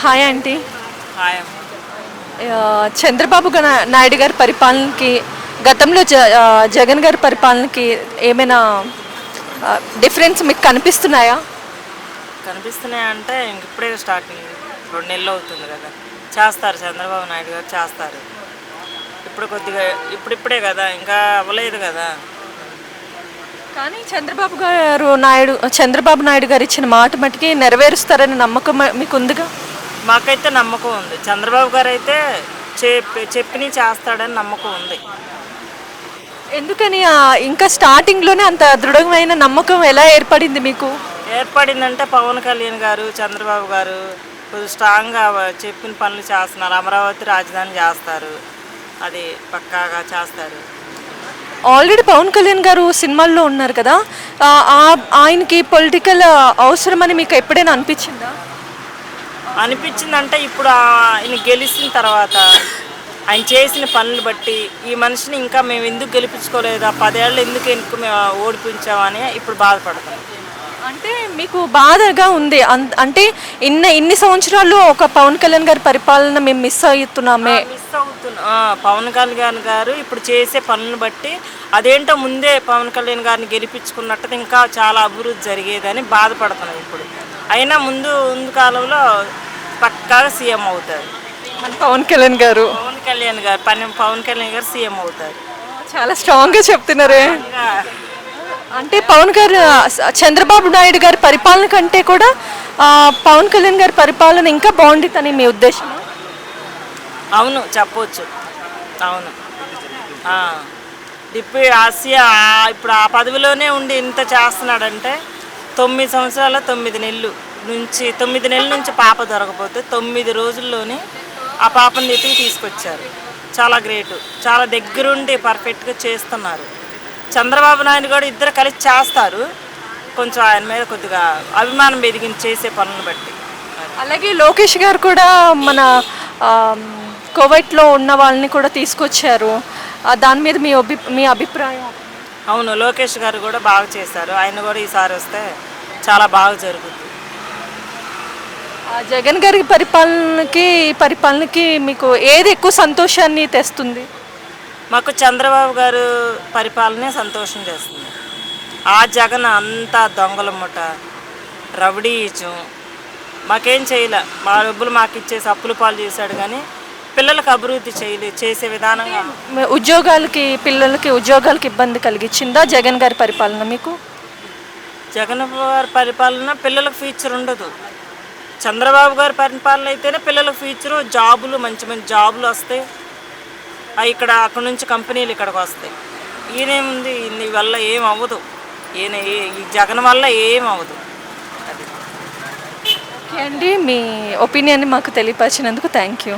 Hi aunty. Hi. Chandrababu Naidu గారి పరిపాలనకి గతంలో జగన్ గారి పరిపాలనకి ఏమైనా డిఫరెన్స్ మీకు కనిపిస్తున్నాయా? కనిపిస్తున్నాయి అంటే ఇంక ఇప్పుడే స్టార్టింగ్ 2 నెలలు అవుతుంది కదా. చేస్తారు, చంద్రబాబు నాయుడు గారు చేస్తారు. ఇప్పుడు కొద్దిగా ఇప్పుడిప్పుడే కదా, ఇంకా అవ్వలేదు కదా. కానీ చంద్రబాబు నాయుడు గారు ఇచ్చిన మాట మటుకి నెరవేరుస్తారని నమ్మకం మీకు ఉందిగా? మాకైతే నమ్మకం ఉంది. చంద్రబాబు గారు అయితే చెప్పిని చేస్తాడని నమ్మకం ఉంది. ఎందుకని ఇంకా స్టార్టింగ్లోనే అంత దృఢమైన నమ్మకం ఎలా ఏర్పడింది మీకు? ఏర్పడిందంటే పవన్ కళ్యాణ్ గారు, చంద్రబాబు గారు కొద్దిగా స్ట్రాంగ్గా చెప్పిన పనులు చేస్తున్నారు. అమరావతి రాజధాని చేస్తారు, అది పక్కాగా చేస్తారు. ఆల్రెడీ పవన్ కళ్యాణ్ గారు సినిమాల్లో ఉన్నారు కదా, ఆయనకి పొలిటికల్ అవసరమని మీకు ఎప్పుడైనా అనిపించిందా? అనిపించిందంటే ఇప్పుడు ఆయన గెలిచిన తర్వాత ఆయన చేసిన పనులు బట్టి ఈ మనిషిని ఇంకా మేము ఎందుకు గెలిపించుకోలేదా, 10 ఏళ్ళు ఎందుకు మేము ఓడిపించామని ఇప్పుడు బాధపడతాం. అంటే మీకు బాధగా ఉంది అంటే ఇన్ని సంవత్సరాలు ఒక పవన్ కళ్యాణ్ గారి పరిపాలన మేము మిస్ అవుతున్నాం. పవన్ కళ్యాణ్ గారు ఇప్పుడు చేసే పనులను బట్టి అదేంటో ముందే పవన్ కళ్యాణ్ గారిని గెలిపించుకున్నట్టు ఇంకా చాలా అభివృద్ధి జరిగేదని బాధపడుతున్నాం. ఇప్పుడు అయినా ముందు కాలంలో పక్కాగా సీఎం అవుతారు పవన్ కళ్యాణ్ గారు. పవన్ కళ్యాణ్ గారు సీఎం అవుతారు. చాలా స్ట్రాంగ్గా చెప్తున్నారే. అంటే చంద్రబాబు నాయుడు గారి పరిపాలన కంటే కూడా పవన్ కళ్యాణ్ గారి పరిపాలన ఇంకా బాగుంటుందని మీ ఉద్దేశం? అవును, చెప్పవచ్చు. అవును. ఇప్పుడు ఇప్పుడు ఆ పదవిలోనే ఉండి ఇంత చేస్తున్నాడంటే 9 సంవత్సరాల 9 నెలల నుంచి పాప దొరకపోతే 9 రోజుల్లోనే ఆ పాపని ఎత్తుకు తీసుకొచ్చారు. చాలా గ్రేటు. చాలా దగ్గరుండి పర్ఫెక్ట్గా చేస్తున్నారు. చంద్రబాబు నాయుడు కూడా ఇద్దరు కలిసి చేస్తారు. కొంచెం ఆయన మీద కొద్దిగా అభిమానం పెరిగింది చేసే పనులను బట్టి. అలాగే లోకేష్ గారు కూడా మన కోవిడ్లో ఉన్న వాళ్ళని కూడా తీసుకొచ్చారు. దాని మీద మీ అభిప్రాయం? అవును, లోకేష్ గారు కూడా బాగా చేశారు. ఆయన కూడా ఈసారి వస్తే చాలా బాగా జరుగుతుంది. జగన్ గారి పరిపాలనకి మీకు ఏది ఎక్కువ సంతోషాన్ని తెస్తుంది? మాకు చంద్రబాబు గారు పరిపాలనే సంతోషం చేస్తుంది. ఆ జగన్ అంతా దొంగల ముఠ, రౌడీయిజం, మాకేం చేయలే. మా డబ్బులు మాకు ఇచ్చేసి అప్పుల పాలు చేశాడు. కానీ పిల్లలకు అభివృద్ధి చేసే విధానంగా పిల్లలకి ఉద్యోగాలకి ఇబ్బంది కలిగించిందా జగన్ గారి పరిపాలన మీకు? జగన్ గారి పరిపాలన పిల్లలకు ఫ్యూచర్ ఉండదు. చంద్రబాబు గారి పరిపాలన అయితేనే పిల్లలకు ఫ్యూచరు, జాబులు, మంచి మంచి జాబులు వస్తాయి. అక్కడ నుంచి కంపెనీలు ఇక్కడికి వస్తాయి. ఈయనేముంది, ఈయన వల్ల ఏం అవ్వదు. ఈ జగన్ వల్ల ఏం అవ్వదు. అది ఓకే అండి, మీ ఒపీనియన్ని మాకు తెలియపరిచినందుకు థ్యాంక్ యూ.